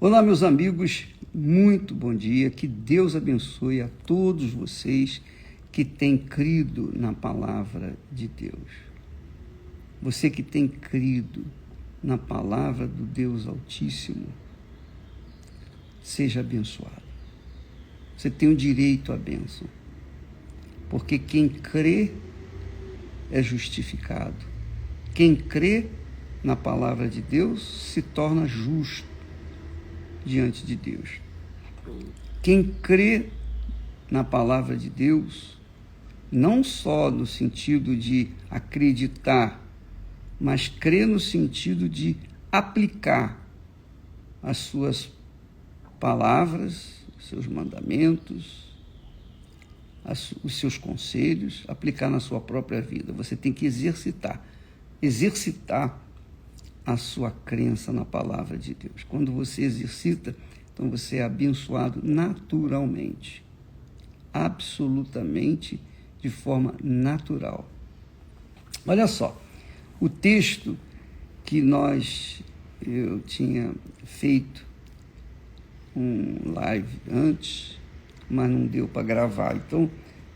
Olá, meus amigos, muito bom dia, que Deus abençoe a todos vocês que têm crido na palavra de Deus. Você que tem crido na palavra do Deus Altíssimo, seja abençoado. Você tem o direito à bênção, porque quem crê é justificado. Quem crê na palavra de Deus se torna justo diante de Deus. Quem crê na palavra de Deus, não só no sentido de acreditar, mas crê no sentido de aplicar as suas palavras, os seus mandamentos, os seus conselhos, aplicar na sua própria vida. Você tem que exercitar a sua crença na palavra de Deus. Quando você exercita, então você é abençoado naturalmente, absolutamente, de forma natural. Olha só, o texto que eu tinha feito um live antes, mas não deu para gravar, então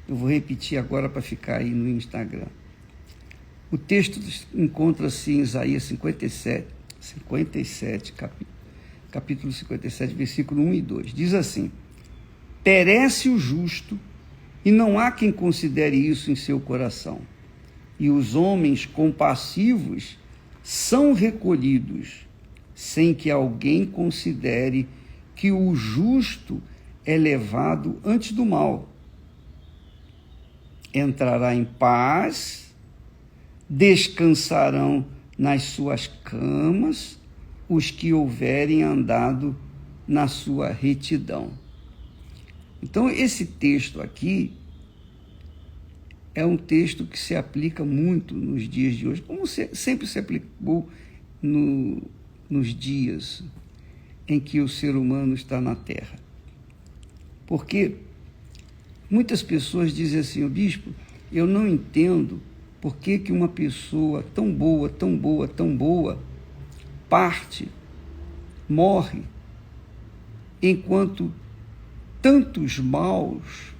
eu vou repetir agora para ficar aí no Instagram. O texto encontra-se em Isaías 57, capítulo 57, versículo 1 e 2. Diz assim: perece o justo, e não há quem considere isso em seu coração. E os homens compassivos são recolhidos, sem que alguém considere que o justo é levado antes do mal. Entrará em paz, descansarão nas suas camas os que houverem andado na sua retidão. Então, esse texto aqui é um texto que se aplica muito nos dias de hoje, como sempre se aplicou nos dias em que o ser humano está na Terra. Porque muitas pessoas dizem assim: bispo, eu não entendo por que uma pessoa tão boa, morre, enquanto tantos maus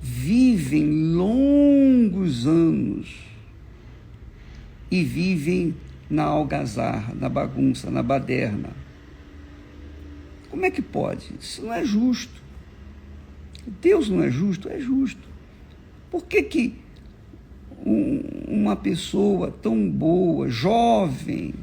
vivem longos anos e vivem na algazarra, na bagunça, na baderna. Como é que pode? Isso não é justo. Deus não é justo? É justo. Por que uma pessoa tão boa, jovem,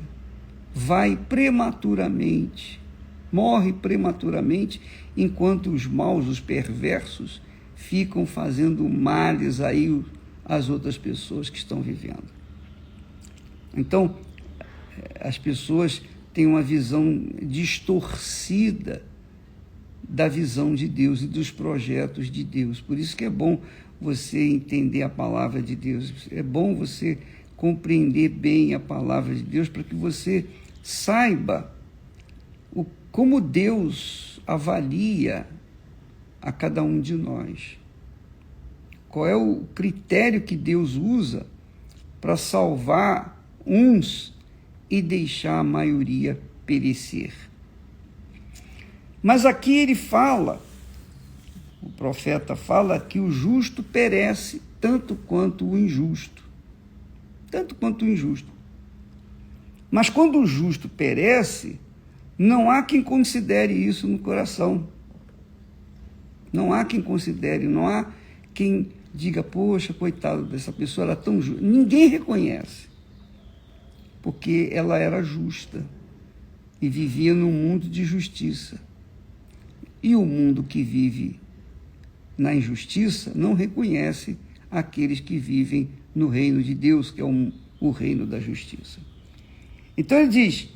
morre prematuramente, enquanto os maus, os perversos, ficam fazendo males aí às outras pessoas que estão vivendo? Então, as pessoas têm uma visão distorcida da visão de Deus e dos projetos de Deus. Por isso que é bom você entender a palavra de Deus, é bom você compreender bem a palavra de Deus, para que você saiba como Deus avalia a cada um de nós. Qual é o critério que Deus usa para salvar uns e deixar a maioria perecer. Mas aqui ele fala, o profeta fala que o justo perece tanto quanto o injusto. Mas quando o justo perece, não há quem considere isso no coração. Não há quem considere, não há quem diga: poxa, coitado dessa pessoa, ela é tão justa. Ninguém reconhece, porque ela era justa e vivia num mundo de justiça. E o mundo que vive na injustiça não reconhece aqueles que vivem no reino de Deus, que é o reino da justiça. Então ele diz: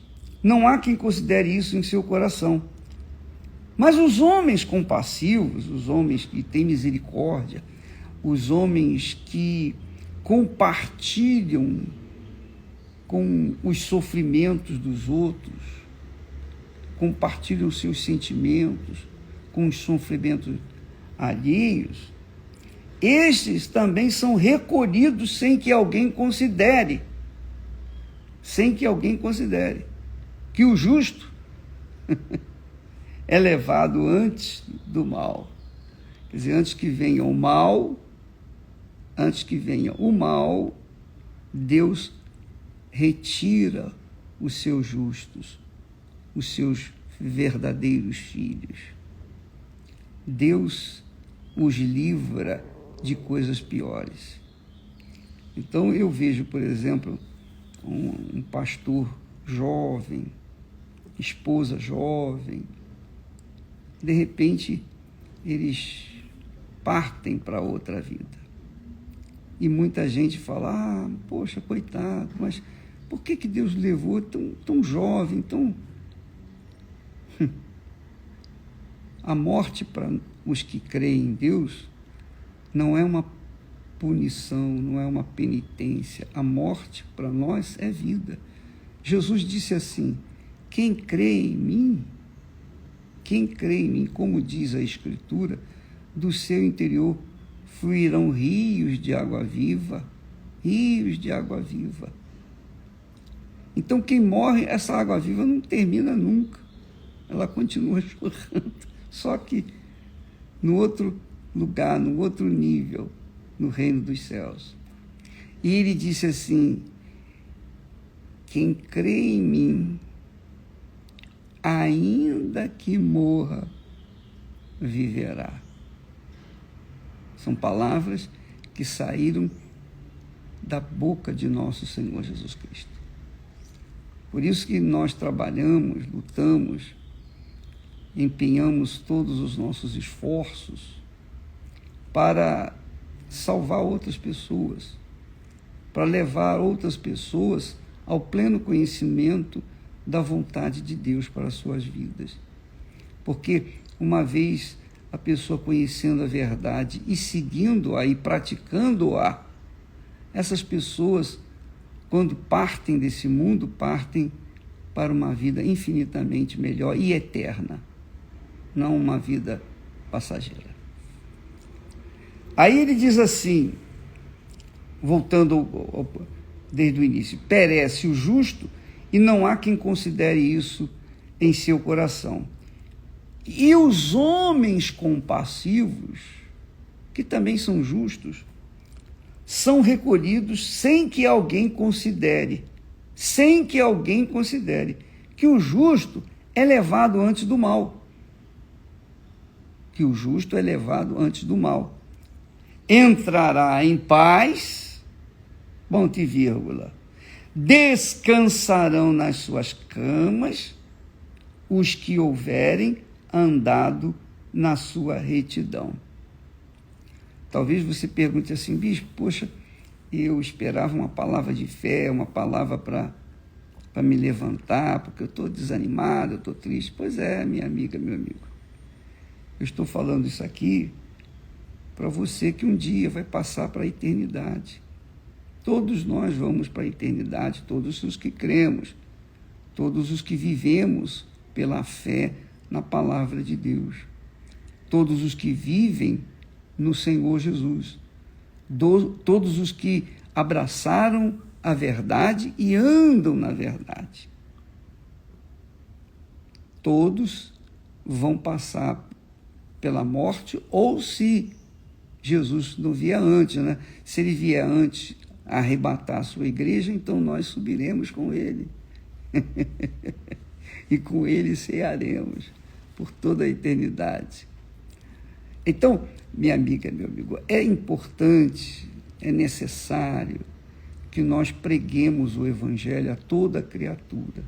não há quem considere isso em seu coração. Mas os homens compassivos, os homens que têm misericórdia, os homens que compartilham com os sofrimentos dos outros, compartilham seus sentimentos com os sofrimentos alheios, estes também são recolhidos sem que alguém considere que o justo é levado antes do mal. Quer dizer, antes que venha o mal, Deus retira os seus justos, os seus verdadeiros filhos. Deus os livra de coisas piores. Então eu vejo, por exemplo, um pastor jovem, esposa jovem, de repente eles partem para outra vida. E muita gente fala, poxa, coitado, mas por que Deus levou tão jovem, tão... A morte para os que creem em Deus não é uma punição, não é uma penitência. A morte para nós é vida. Jesus disse assim, quem crê em mim, como diz a Escritura, do seu interior fluirão rios de água viva, rios de água viva. Então, quem morre, essa água viva não termina nunca. Ela continua jorrando, só que no outro lugar, no outro nível, no reino dos céus. E ele disse assim, quem crê em mim, ainda que morra, viverá. São palavras que saíram da boca de nosso Senhor Jesus Cristo. Por isso que nós trabalhamos, lutamos, empenhamos todos os nossos esforços para salvar outras pessoas, para levar outras pessoas ao pleno conhecimento da vontade de Deus para as suas vidas. Porque uma vez a pessoa conhecendo a verdade e seguindo-a e praticando-a, essas pessoas, quando partem desse mundo, partem para uma vida infinitamente melhor e eterna, não uma vida passageira. Aí ele diz assim, voltando desde o início, perece o justo e não há quem considere isso em seu coração. E os homens compassivos, que também são justos, são recolhidos sem que alguém considere que o justo é levado antes do mal. Entrará em paz, ponto e vírgula, descansarão nas suas camas os que houverem andado na sua retidão. Talvez você pergunte assim, bispo, poxa, eu esperava uma palavra de fé, uma palavra para me levantar, porque eu estou desanimado, eu estou triste. Pois é, minha amiga, meu amigo. Eu estou falando isso aqui para você que um dia vai passar para a eternidade. Todos nós vamos para a eternidade, todos os que cremos, todos os que vivemos pela fé na palavra de Deus, todos os que vivem no Senhor Jesus, todos os que abraçaram a verdade e andam na verdade. Todos vão passar pela morte, ou se Jesus não vier antes, né? Se ele vier antes arrebatar a sua igreja, então nós subiremos com ele. E com ele cearemos por toda a eternidade. Então, minha amiga, meu amigo, é importante, é necessário que nós preguemos o Evangelho a toda criatura,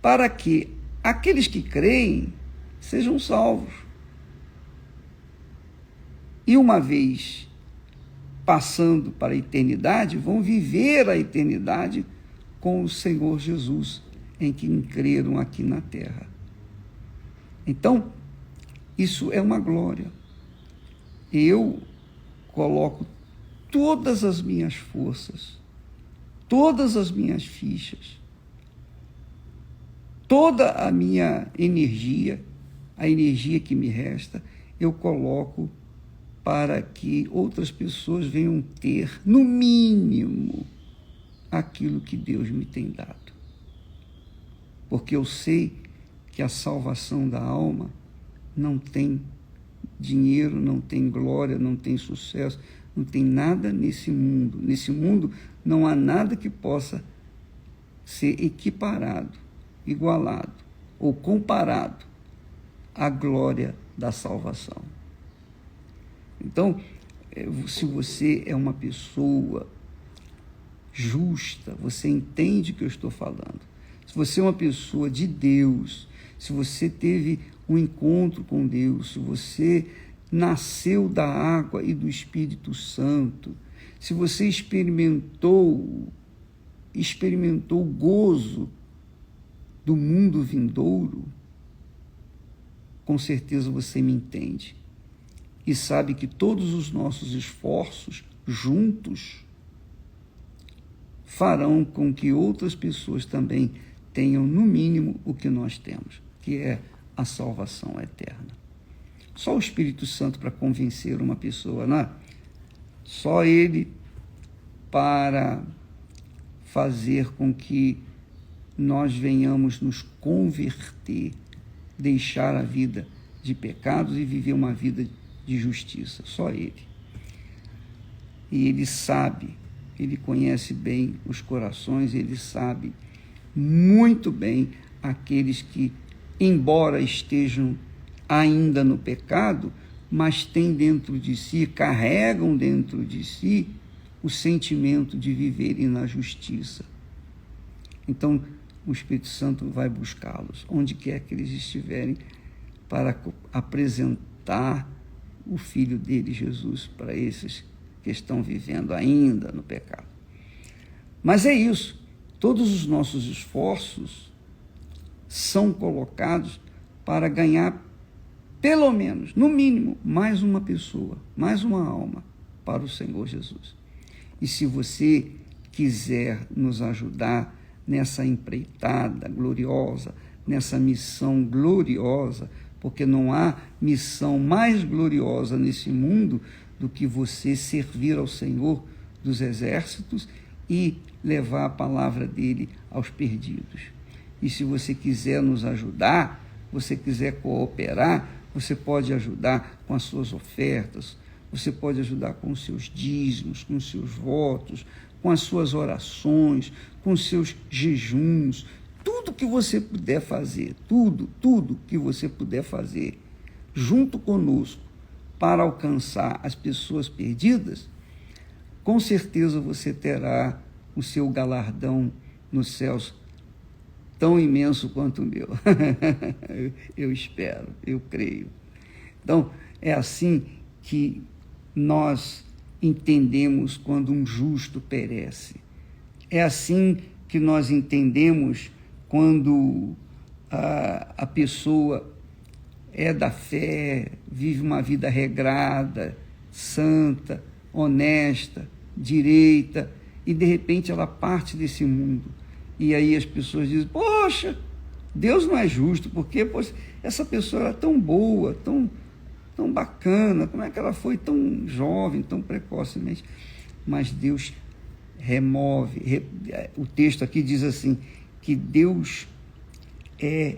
para que aqueles que creem sejam salvos. E uma vez passando para a eternidade, vão viver a eternidade com o Senhor Jesus, em quem creram aqui na terra. Então, isso é uma glória. Eu coloco todas as minhas forças, todas as minhas fichas, toda a minha energia, a energia que me resta, eu coloco para que outras pessoas venham ter, no mínimo, aquilo que Deus me tem dado. Porque eu sei que a salvação da alma não tem dinheiro, não tem glória, não tem sucesso, não tem nada nesse mundo. Nesse mundo não há nada que possa ser equiparado, igualado ou comparado à glória da salvação. Então, se você é uma pessoa justa, você entende o que eu estou falando. Se você é uma pessoa de Deus, se você teve um encontro com Deus, se você nasceu da água e do Espírito Santo, se você experimentou o gozo do mundo vindouro, com certeza você me entende e sabe que todos os nossos esforços juntos farão com que outras pessoas também tenham, no mínimo, o que nós temos, que é a salvação eterna. Só o Espírito Santo para convencer uma pessoa, não é? Só Ele para fazer com que nós venhamos nos converter, deixar a vida de pecados e viver uma vida de justiça. Só Ele. E Ele sabe, Ele conhece bem os corações, Ele sabe muito bem aqueles que, embora estejam ainda no pecado, mas têm dentro de si, carregam dentro de si o sentimento de viverem na justiça. Então, o Espírito Santo vai buscá-los, onde quer que eles estiverem, para apresentar o Filho dele, Jesus, para esses que estão vivendo ainda no pecado. Mas é isso, todos os nossos esforços são colocados para ganhar, pelo menos, no mínimo, mais uma pessoa, mais uma alma para o Senhor Jesus. E se você quiser nos ajudar nessa empreitada gloriosa, nessa missão gloriosa, porque não há missão mais gloriosa nesse mundo do que você servir ao Senhor dos exércitos e levar a palavra dele aos perdidos. E se você quiser nos ajudar, você quiser cooperar, você pode ajudar com as suas ofertas, você pode ajudar com os seus dízimos, com os seus votos, com as suas orações, com os seus jejuns, tudo que você puder fazer, tudo que você puder fazer junto conosco para alcançar as pessoas perdidas, com certeza você terá o seu galardão nos céus tão imenso quanto o meu. Eu espero, eu creio. Então, é assim que nós entendemos quando um justo perece. É assim que nós entendemos quando a pessoa é da fé, vive uma vida regrada, santa, honesta, direita, e de repente ela parte desse mundo. E aí as pessoas dizem, poxa, Deus não é justo, porque poxa, essa pessoa era tão boa, tão bacana, como é que ela foi tão jovem, tão precocemente? Mas Deus remove, o texto aqui diz assim, que Deus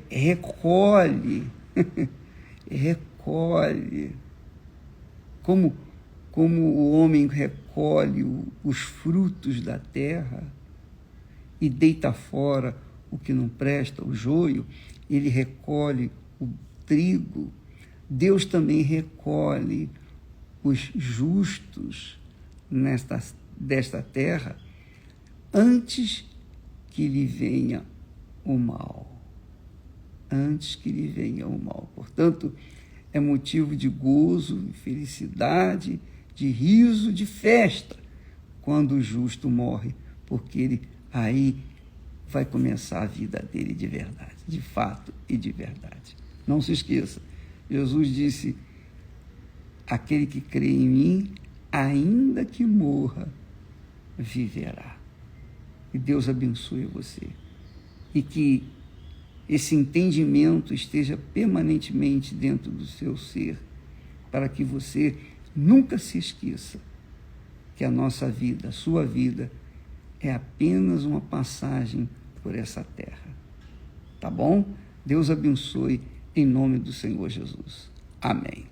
recolhe, como o homem recolhe os frutos da terra e deita fora o que não presta, o joio, ele recolhe o trigo. Deus também recolhe os justos desta terra antes que lhe venha o mal. Antes que lhe venha o mal. Portanto, é motivo de gozo, de felicidade, de riso, de festa, quando o justo morre, porque ele aí vai começar a vida dele de verdade, de fato e de verdade. Não se esqueça, Jesus disse, aquele que crê em mim, ainda que morra, viverá. E Deus abençoe você. E que esse entendimento esteja permanentemente dentro do seu ser, para que você nunca se esqueça que a nossa vida, a sua vida, é apenas uma passagem por essa terra. Tá bom? Deus abençoe em nome do Senhor Jesus. Amém.